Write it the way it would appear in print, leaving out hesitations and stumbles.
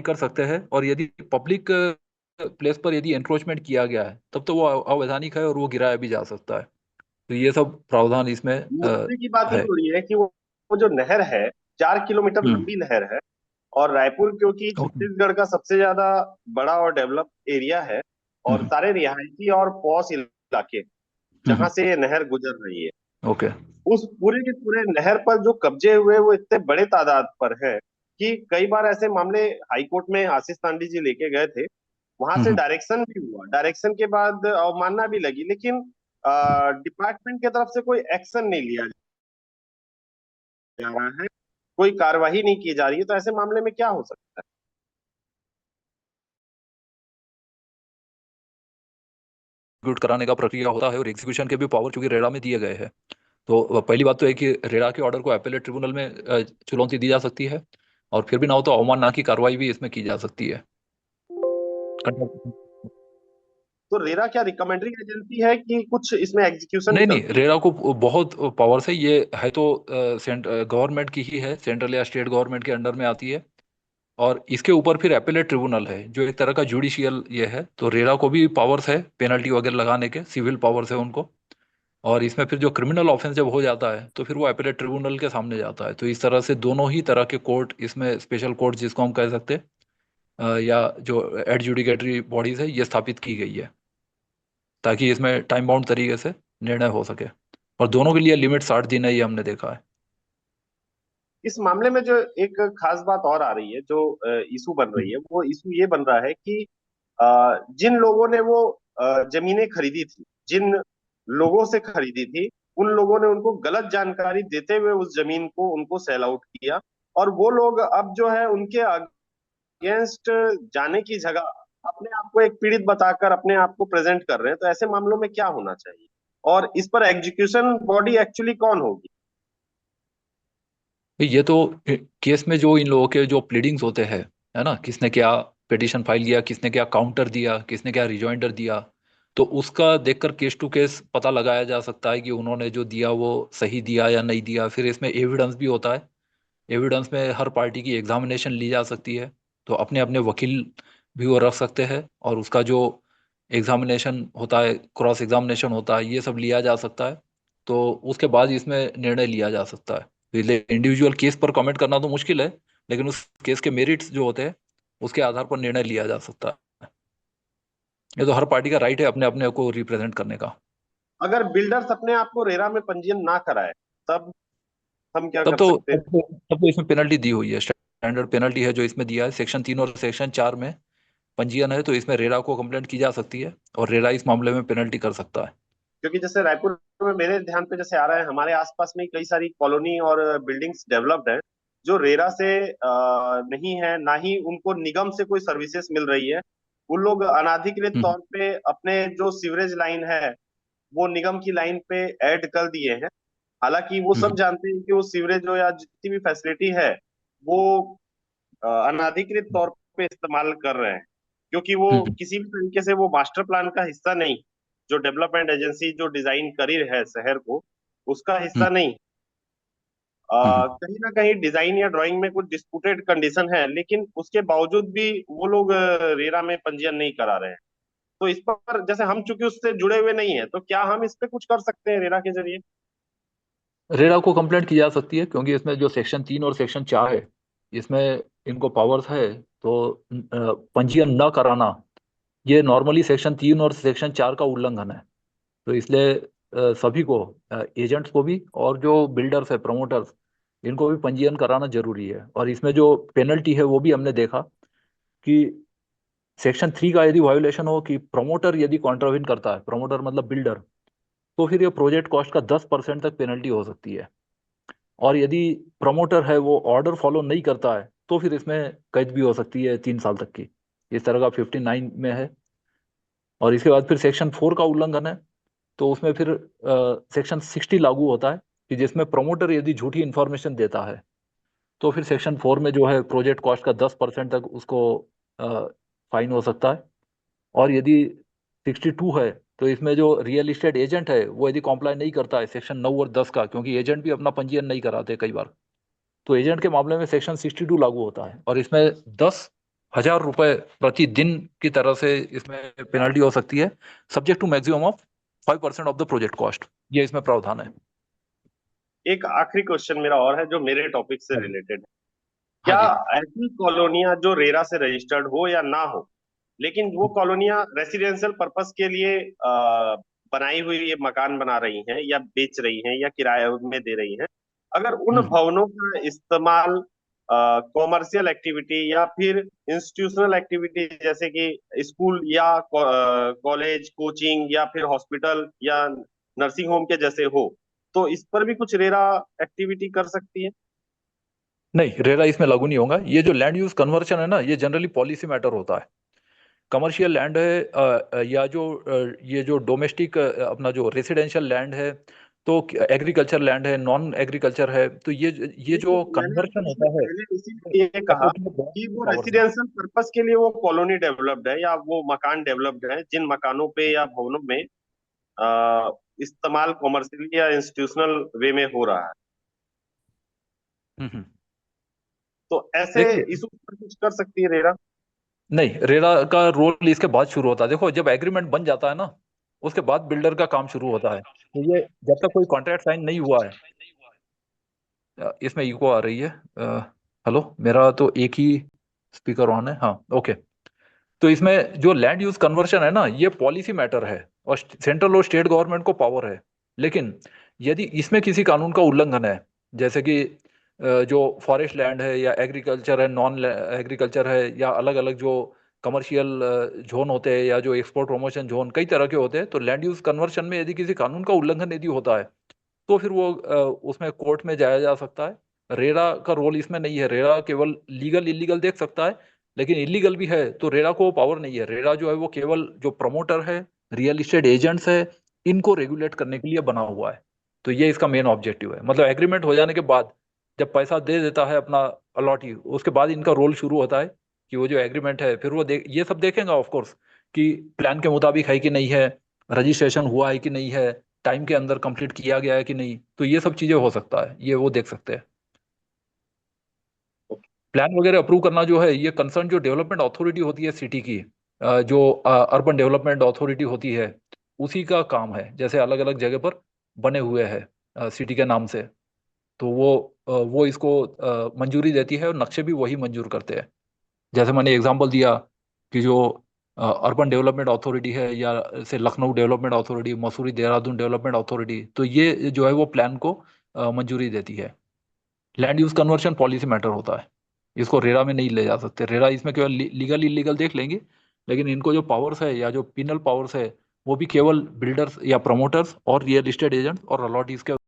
कर सकते हैं, और यदि पब्लिक प्लेस पर यदि एंक्रोचमेंट किया गया है तब तो वो अवैधानिक है और वो गिराया भी जा सकता है। तो ये सब प्रावधान इसमें मुद्दे की बात ये है। हो रही है कि वो जो नहर है, 4 किलोमीटर हम्म। लंबी नहर है। और रायपुर क्योंकि ओके। छत्तीसगढ़ का सबसे ज्यादा बड़ा और डेवलप एरिया है, और हम्म। सारे रिहायशी और पॉश इलाके हम्म। जहां से ये नहर गुजर रही है, ओके। उस पूरे के पूरे नहर पर जो कब्जे हुए वो इतने बड़े तादाद पर है कि कई बार ऐसे मामले हाई कोर्ट में आशीष तांडी जी लेके गए थे। वहां से हम्म। डायरेक्शन भी हुआ, डायरेक्शन के बाद अवमानना भी लगी, लेकिन डिपार्टमेंट की तरफ से कोई एक्शन नहीं लिया जा रहा है, कोई कार्रवाई नहीं की जा रही है। तो ऐसे मामले में क्या हो सकता एग्जीक्यूट कराने का प्रक्रिया होता है, और एग्जीक्यूशन के भी पावर चूंकि रेरा में दिए गए हैं। तो पहली बात तो है कि रेरा के ऑर्डर को अपीलेट ट्रिब्यूनल में चुनौती दी जा सकती है, और फिर भी ना हो तो अवमानना की कार्रवाई भी इसमें की जा सकती है। तो रेरा क्या रिकमेंडरी एजेंसी है कि कुछ इसमें एग्जीक्यूशन भी नहीं नहीं, करती है? रेरा को बहुत पावर्स है, ये है तो गवर्नमेंट की ही है, सेंट्रल या स्टेट गवर्नमेंट के अंडर में आती है। और इसके ऊपर फिर एपेलेट ट्रिब्यूनल है जो एक तरह का जुडिशियल ये है। तो रेरा को भी पावर्स है पेनल्टी वगैरह लगाने के, सिविल पावर्स है उनको। और इसमें फिर जो क्रिमिनल ऑफेंस जब हो जाता है तो फिर वो एपेलेट ट्रिब्यूनल के सामने जाता है। तो इस तरह से दोनों ही तरह के कोर्ट इसमें, स्पेशल कोर्ट जिसको हम कह सकते हैं, या जो एडजुडिकेटरी बॉडीज है, ये स्थापित की गई है ताकि इसमें टाइम बाउंड तरीके से निर्णय हो सके। और दोनों के लिए लिमिट 60 दिन है, ये हमने देखा है। इस मामले में जो एक खास बात और आ रही है, जो इशू बन रही हम्म। है, वो इशू ये बन रहा है कि जिन लोगों ने वो जमीनें खरीदी थी, जिन लोगों से खरीदी थी, उन लोगों ने उनको गलत जानकारी देते हुए उस जमीन को उनको सेल आउट किया। और वो लोग अब जो है उनके अगेंस्ट जाने की जगह अपने आप को एक पीड़ित बताकर अपने आप को प्रेजेंट कर रहे हैं। तो ऐसे मामलों में क्या होना चाहिए, और इस पर एग्जीक्यूशन बॉडी एक्चुअली कौन होगी? ये तो केस में जो इन लोगों के जो प्लीडिंग्स होते हैं, है ना, किसने क्या पिटीशन फाइल किया, किसने क्या काउंटर दिया, किसने क्या रिजॉइंडर दिया, तो उसका देखकर केस टू केस पता लगाया जा सकता है कि उन्होंने जो दिया वो सही दिया या नहीं दिया। फिर इसमें एविडेंस भी होता है, एविडेंस में हर पार्टी की एग्जामिनेशन ली जा सकती है। तो अपने अपने वकील भी वो रख सकते हैं, और उसका जो एग्जामिनेशन होता है, क्रॉस एग्जामिनेशन होता है, ये सब लिया जा सकता है। तो उसके बाद इसमें निर्णय लिया जा सकता है। इंडिविजुअल केस पर कमेंट करना तो मुश्किल है, लेकिन उस केस के मेरिट्स जो होते हैं उसके आधार पर निर्णय लिया जा सकता है। ये तो हर पार्टी का राइट है अपने अपने को रिप्रेजेंट करने का। अगर बिल्डर्स अपने आप को रेरा में पंजीयन ना कराए, तब हम क्या तब कर तो सकते हैं? तब तो तब तो इसमें पेनल्टी दी हुई है, स्टैंडर्ड पेनल्टी है जो इसमें दिया है। सेक्शन 3 और सेक्शन 4 में पंजीयन है, तो इसमें रेरा को कंप्लेंट की जा सकती है, और रेरा इस मामले में पेनल्टी कर सकता है। क्योंकि जैसे रायपुर में मेरे ध्यान पे जैसे आ रहा है, हमारे आसपास में कई सारी कॉलोनी और बिल्डिंग्स डेवलप्ड हैं जो रेरा से नहीं है, ना ही उनको निगम से कोई सर्विसेज मिल रही है। उन लोग अनाधिकृत हम्म। तौर पे अपने जो सीवरेज लाइन है वो निगम की लाइन पे ऐड कर दिए हैं। हालांकि वो सब हम्म। जानते हैं कि वो सीवरेज हो या जितनी भी फैसिलिटी है वो अनाधिकृत तौर पे इस्तेमाल कर रहे हैं, क्योंकि वो हम्म। किसी भी तरीके से वो मास्टर प्लान का हिस्सा नहीं। जो डेवलपमेंट एजेंसी जो डिजाइन करी है शहर को, उसका हिस्सा हम्म। नहीं। हम्म। कहीं ना कहीं डिजाइन या ड्राइंग में कुछ डिस्प्यूटेड कंडीशन है, लेकिन उसके बावजूद भी वो लोग रेरा में पंजीयन नहीं करा रहे हैं। तो इस पर जैसे हम चूंकि उससे जुड़े हुए नहीं है, तो क्या हम इस पे कुछ कर सकते हैं रेरा के जरिए? रेरा को कंप्लेंट की जा सकती है, क्योंकि इसमें जो सेक्शन 3 और सेक्शन 4 है, इसमें इनको पावर्स है। तो पंजीयन न कराना ये नॉर्मली सेक्शन 3 और सेक्शन 4 का उल्लंघन है। तो इसलिए सभी को, एजेंट्स को भी और जो बिल्डर्स है, प्रमोटर्स, इनको भी पंजीयन कराना जरूरी है। और इसमें जो पेनल्टी है वो भी हमने देखा कि सेक्शन 3 का यदि वायोलेशन हो, कि प्रमोटर यदि कॉन्ट्राविन करता है, प्रमोटर मतलब बिल्डर, तो फिर ये प्रोजेक्ट कॉस्ट का 10% तक पेनल्टी हो सकती है। और यदि प्रमोटर है वो ऑर्डर फॉलो नहीं करता है तो फिर इसमें कैद भी हो सकती है 3 साल तक की। इस तरह का 59 में है। और इसके बाद फिर सेक्शन 4 का उल्लंघन है, तो उसमें फिर सेक्शन 60 लागू होता है, कि जिसमें प्रमोटर यदि झूठी इंफॉर्मेशन देता है तो फिर सेक्शन 4 में जो है प्रोजेक्ट कॉस्ट का 10% तक उसको फाइन हो सकता है। और यदि 62 है, तो इसमें जो रियल इस्टेट एजेंट है वो यदि कॉम्प्लाई नहीं करता है सेक्शन 9 और 10 का, क्योंकि एजेंट भी अपना पंजीयन नहीं कराते कई बार, तो एजेंट के मामले में सेक्शन 62 लागू होता है। और इसमें 10 1,000 रुपए प्रतिदिन की तरह से इसमें पेनल्टी हो सकती है, subject to maximum of 5% of the project cost. ये इसमें प्रावधान है। एक आखिरी क्वेश्चन मेरा और है जो मेरे टॉपिक से हाँ जी। रिलेटेड है। हाँ क्या जी। ऐसी कॉलोनियां जो रेरा से रजिस्टर्ड हो या ना हो, लेकिन वो कॉलोनियां रेसिडेंशियल पर्पस के लिए बनाई हुई ये मकान बना रही हैं या बेच रही हैं या किराए में दे रही हैं, अगर उन हम्म। भवनों का इस्तेमाल कॉमर्शियल एक्टिविटी या फिर इंस्टीट्यूशनल एक्टिविटी जैसे कि स्कूल या कॉलेज कोचिंग या फिर हॉस्पिटल या नर्सिंग होम के जैसे हो, तो इस पर भी कुछ रेरा एक्टिविटी कर सकती है? नहीं, रेरा इसमें लागू नहीं होगा। ये जो लैंड यूज कन्वर्शन है ना, ये जनरली पॉलिसी मैटर होता है। कमर्शियल लैंड है या जो ये जो डोमेस्टिक अपना जो रेसिडेंशियल लैंड है, तो एग्रीकल्चर लैंड है, नॉन एग्रीकल्चर है, तो ये नहीं, जो मैंने कन्वर्शन इसलिए होता है, मैंने इसीलिए ये कहा कि वो पावर में। रेसिडेंशियल पर्पस के लिए वो कॉलोनी डेवलप्ड है या वो मकान डेवलप्ड है जिन मकानों पे या भवनों में इस्तेमाल कॉमर्शियली या इंस्टीट्यूशनल वे में हो रहा है, हम्म। तो ऐसे देखिए, इशू पर कुछ कर सकती है रेरा? नहीं, रेरा का रोल इसके बाद शुरू होता है। देखो, जब एग्रीमेंट बन जाता है ना, उसके बाद बिल्डर का काम शुरू होता है। तो ये जब तक कोई कॉन्ट्रैक्ट साइन नहीं हुआ है, इसमें इको आ रही है। हेलो, मेरा तो एक ही स्पीकर ऑन है। हाँ, ओके। तो इसमें जो लैंड यूज कन्वर्शन है ना, ये पॉलिसी मैटर है और सेंट्रल और स्टेट गवर्नमेंट को पावर है। लेकिन यदि इसमें किसी कानून का उल्लंघन है, जैसे कि जो फॉरेस्ट लैंड है या एग्रीकल्चर है, नॉन एग्रीकल्चर है, या अलग अलग जो कमर्शियल जोन होते हैं, या जो एक्सपोर्ट प्रमोशन जोन, कई तरह के होते हैं, तो लैंड यूज कन्वर्शन में यदि किसी कानून का उल्लंघन यदि होता है, तो फिर वो उसमें कोर्ट में जाया जा सकता है। रेरा का रोल इसमें नहीं है। रेरा केवल लीगल इलीगल देख सकता है, लेकिन इलीगल भी है तो रेरा को पावर नहीं है। रेरा जो है वो केवल जो प्रमोटर है, रियल इस्टेट एजेंट्स है, इनको रेगुलेट करने के लिए बना हुआ है। तो ये इसका मेन ऑब्जेक्टिव है। मतलब एग्रीमेंट हो जाने के बाद जब पैसा दे देता है अपना अलॉटी, उसके बाद इनका रोल शुरू होता है कि वो जो एग्रीमेंट है, फिर वो ये सब देखेगा ऑफ कोर्स कि प्लान के मुताबिक है कि नहीं है, रजिस्ट्रेशन हुआ है कि नहीं है, टाइम के अंदर कंप्लीट किया गया है कि नहीं। तो ये सब चीजें हो सकता है, ये वो देख सकते हैं। प्लान वगैरह अप्रूव करना जो है, ये कंसर्न जो डेवलपमेंट अथॉरिटी होती है सिटी की, जो अर्बन डेवलपमेंट अथॉरिटी होती है, उसी का काम है। जैसे अलग अलग जगह पर बने हुए हैं सिटी के नाम से, तो वो इसको मंजूरी देती है और नक्शे भी वही मंजूर करते हैं। जैसे मैंने एग्जांपल दिया कि जो अर्बन डेवलपमेंट अथॉरिटी है, या से Lucknow development authority, Mussoorie Dehradun development authority, तो ये जो है वो प्लान को मंजूरी देती है। Land use conversion policy matter होता है, इसको रेरा में नहीं ले जा सकते। रेरा इसमें केवल लीगल इलीगल देख लेंगे, लेकिन इनको जो पावर्स है या जो पिनल पावर्स है, वो भी केवल बिल्डर्स या प्रमोटर्स और रियल एस्टेट एजेंट्स और अलॉटीज के